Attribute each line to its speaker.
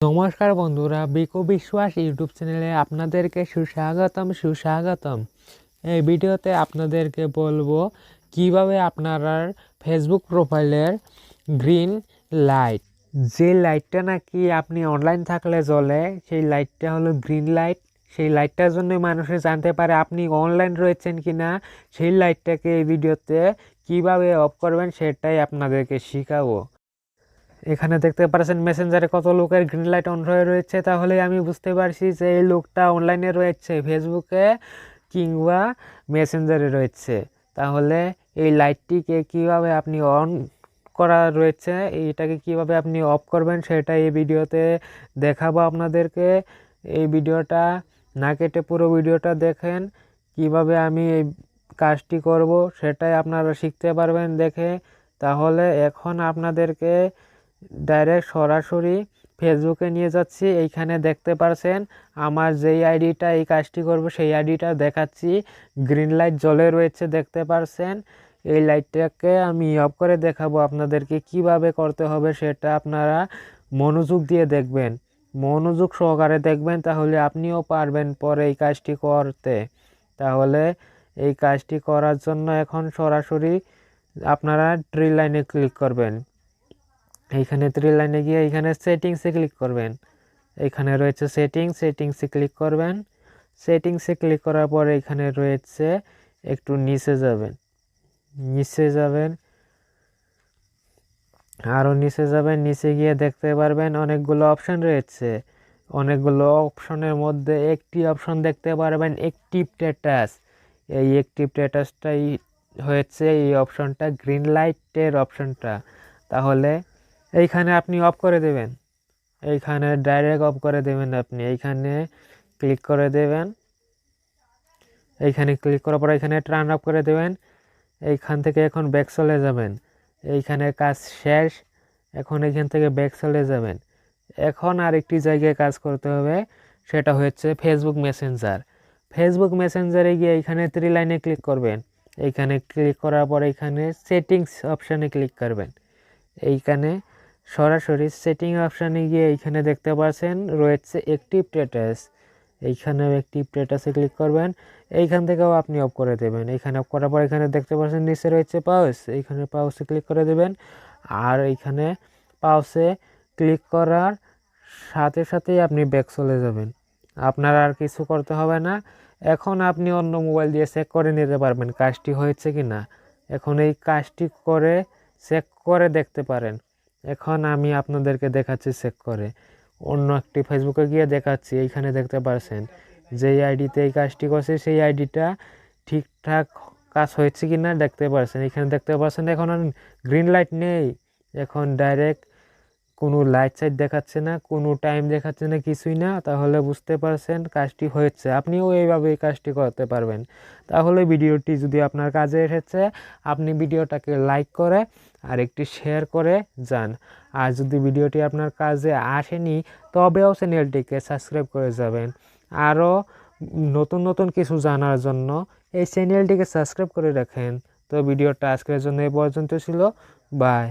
Speaker 1: নমস্কার বন্ধুরা, বিকু বিশ্বাস ইউটিউব চ্যানেলে আপনাদেরকে সুস্বাগতম। এই ভিডিওতে আপনাদেরকে বলবো কিভাবে আপনারা ফেসবুক প্রোফাইলের গ্রিন লাইট, যে লাইটটা নাকি আপনি অনলাইন থাকলে জ্বলে, সেই লাইটটা হলো গ্রিন লাইট। সেই লাইটটার জন্য মানুষে জানতে পারে আপনি অনলাইন রয়েছেন কিনা। সেই লাইটটাকে এই ভিডিওতে কিভাবে অফ করবেন সেটাই আপনাদেরকে শেখাবো। এখানে দেখতে পাচ্ছেন মেসেঞ্জারে কত লোকের গ্রিন লাইট অন হয়ে রয়েছে, তাহলে আমি বুঝতে পারছি যে এই লোকটা অনলাইনে রয়েছে, ফেসবুকে কিংবা মেসেঞ্জারে রয়েছে। তাহলে এই লাইটটিকে কিভাবে আপনি অন করা রয়েছে, এইটাকে কিভাবে আপনি অফ করবেন সেটা এই ভিডিওতে দেখাবো আপনাদেরকে। এই ভিডিওটা না কেটে পুরো ভিডিওটা দেখেন, কিভাবে আমি এই কাজটি করব সেটাই আপনারা শিখতে পারবেন দেখে। তাহলে এখন আপনাদেরকে ডাইরেক্ট সরাসরি ফেসবুকে নিয়ে যাচ্ছি। এইখানে দেখতে পারছেন আমার যেই আইডিটা এই কাজটি করব সেই আইডিটা দেখাচ্ছি, গ্রিন লাইট জ্বলে রয়েছে দেখতে পারছেন। এই লাইটটাকে আমি অফ করে দেখাবো আপনাদেরকে কিভাবে করতে হবে সেটা আপনারা মনোযোগ দিয়ে দেখবেন, মনোযোগ সহকারে দেখবেন, তাহলে আপনিও পারবেন পরে এই কাজটি করতে। তাহলে এই কাজটি করার জন্য এখন সরাসরি আপনারা থ্রি লাইনে ক্লিক করবেন। এইখানে থ্রি লাইনে গিয়ে এইখানে সেটিংসে ক্লিক করবেন। এখানে রয়েছে সেটিংসে ক্লিক করবেন। সেটিংসে ক্লিক করার পরে এখানে রয়েছে একটু নিচে যাবেন, আরও নিচে যাবেন। নিচে গিয়ে দেখতে পারবেন অনেকগুলো অপশান রয়েছে। অনেকগুলো অপশনের মধ্যে একটি অপশন দেখতে পারবেন অ্যাক্টিভ স্ট্যাটাস। এই অ্যাক্টিভ স্ট্যাটাসটাই হয়েছে এই অপশনটা, গ্রিন লাইটের অপশনটা। তাহলে এইখানে আপনি অফ করে দেবেন, এইখানে ডাইরেক্ট অফ করে দেবেন। আপনি এইখানে ক্লিক করে দেবেন, এইখানে ক্লিক করার পর এখানে টার্ন অফ করে দেবেন। এইখান থেকে এখন ব্যাক চলে যাবেন, এইখানে কাজ শেষ। এখন এইখান থেকে ব্যাক চলে যাবেন। এখন আরেকটি জায়গায় কাজ করতে হবে, সেটা হচ্ছে ফেসবুক মেসেঞ্জারে গিয়ে এইখানে থ্রি লাইনে ক্লিক করবেন। এইখানে ক্লিক করার পর এইখানে সেটিংস অপশানে ক্লিক করবেন। এইখানে সরাসরি সেটিং অপশানে গিয়ে এইখানে দেখতে পাচ্ছেন রয়েছে অ্যাক্টিভ স্ট্যাটাস। এইখানেও অ্যাক্টিভ স্ট্যাটাসে ক্লিক করবেন। এইখান থেকেও আপনি অফ করে দেবেন। এইখানে অফ করার পর এখানে দেখতে পাচ্ছেন নিচে রয়েছে পাউস, এইখানে পাউসে ক্লিক করে দেবেন। আর এইখানে পাউসে ক্লিক করার সাথে সাথেই আপনি ব্যাক চলে যাবেন। আপনার আর কিছু করতে হবে না। এখন আপনি অন্য মোবাইল দিয়ে চেক করে নিতে পারবেন কাজটি হয়েছে কি না। এখন এই কাজটি করে চেক করে দেখতে পারেন। এখন আমি আপনাদেরকে দেখাচ্ছি চেক করে, অন্য একটি ফেসবুকে গিয়ে দেখাচ্ছি। এইখানে দেখতে পারছেন যেই আইডিতে এই কাজটি করছে সেই আইডিটা ঠিকঠাক কাজ হয়েছে কি না দেখতে পারছেন। এখানে দেখতে পাচ্ছেন এখন আর গ্রিন লাইট নেই, এখন ডাইরেক্ট কোনো লাইট সাইট দেখাচ্ছে না, কোনো টাইম দেখাচ্ছে না, কিছুই না। তাহলে বুঝতে পারছেন কাজটি হয়েছে। আপনিও এইভাবে এই কাজটি করতে পারবেন। তাহলে ভিডিওটি যদি আপনার কাজে এসেছে, আপনি ভিডিওটাকে লাইক করে আর একটি শেয়ার করে যান। আর যদি ভিডিওটি আপনার কাজে আসেনি তবেও চ্যানেলটিকে সাবস্ক্রাইব করে যাবেন। আরও নতুন নতুন কিছু জানার জন্য এই চ্যানেলটিকে সাবস্ক্রাইব করে রাখেন। তো ভিডিওটা আজকের জন্য এই পর্যন্ত ছিল। বাই।